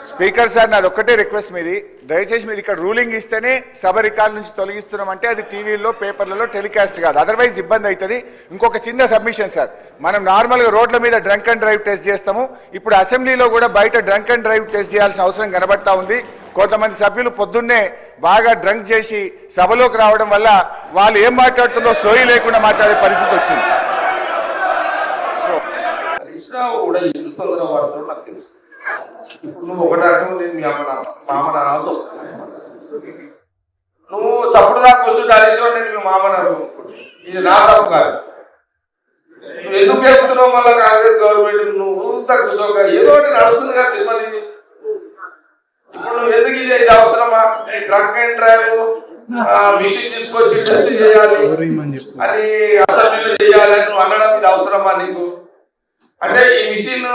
Speaker sir నాది ఒక్కటే request మీది, దయచేసి మీరు ఇక్కడ రూలింగ్ ఇస్తేనే సభ రికార్డు నుంచి తొలగిస్తున్నామంటే అది టీవీలో పేపర్లలో టెలికాస్ట్ కాదు, అదర్వైజ్ ఇబ్బంది అవుతుంది. ఇంకొక చిన్న సబ్మిషన్ సార్, మనం నార్మల్గా రోడ్ల మీద డ్రంక్ అండ్ డ్రైవ్ టెస్ట్ చేస్తాము, ఇప్పుడు అసెంబ్లీలో కూడా బయట డ్రంక్ అండ్ డ్రైవ్ టెస్ట్ చేయాల్సిన అవసరం కనబడతా ఉంది. కొంతమంది సభ్యులు పొద్దున్నే బాగా డ్రంక్ చేసి సభలోకి రావడం వల్ల వాళ్ళు ఏం మాట్లాడుతుందో సోయి లేకుండా మాట్లాడే పరిస్థితి వచ్చింది. ఇప్పుడు నువ్వు ఒకటి అర్థం నేను మీ మామ నాతో నువ్వు తప్పుడు దాకా కూర్చుంటే హరీశ్వర్ నేను మీ మామ ఇది నా తప్పు కాదు. నువ్వు ఎందుకు చెప్తున్నావు మళ్ళీ కాంగ్రెస్ గవర్నమెంట్ నువ్వు కూర్చోక ఏదో ఒకటి నడుస్తుంది కదా తిరుమల. ఇప్పుడు నువ్వు ఎందుకు ఇది అవసరమా? డ్రంక్ అండ్ డ్రైవ్ మిషన్ తీసుకొచ్చి టెస్ట్ చేయాలి అని అసెంబ్లీలో చేయాలి నువ్వు అనడం ఇది అవసరమా నీకు? అంటే ఈ మిషన్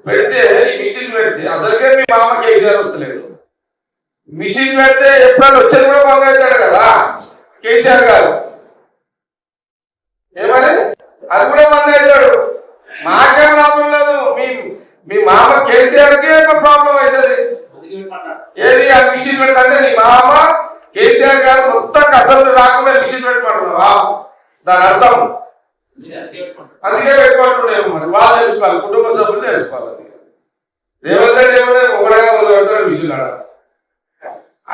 పెడితే అసలుకే మీ మామ కేసీఆర్ వస్తలేదు. మిషన్ పెడితే ఎప్పుడైనా వచ్చేది కూడా బాగా అవుతాడు కదా కేసీఆర్ గారు. ఏమని అది కూడా బంద్ అవుతాడు. మాకేం ప్రాబ్లం లేదు, మీ మామ కేసీఆర్ కి ప్రాబ్లం అవుతుంది. ఏది ఆ మిషన్ పెట్టంటే నీ మామ కేసీఆర్ గారు మొత్తం అసలు రాకుండా మిషన్ పెట్టమంటున్నావా? దాని అర్థం అందుకే పెట్టుకుంటున్నాము. మరి వాళ్ళు తెలుసుకోవాలి, కుటుంబ సభ్యులు తెలుసుకోవాలి. రేవంత్ రెడ్డి ఏమన్నా ఒకటిగా మొదలుపెడతాడు మిషన్ ఆడ.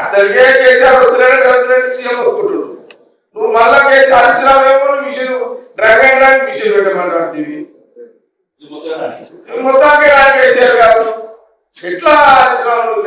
అసలుకే కేసీఆర్ వస్తున్నాడు, రేవంత్ రెడ్డి సీఎం వస్తుంటాడు. నువ్వు మళ్ళా కేసీఆర్ హరీశ్రావు ఏమో mission drunk and drive mission పెట్టమంటాడు. ఇది మొత్తానికి రాని కేసీఆర్ గారు ఎట్లా హరీశ్రావు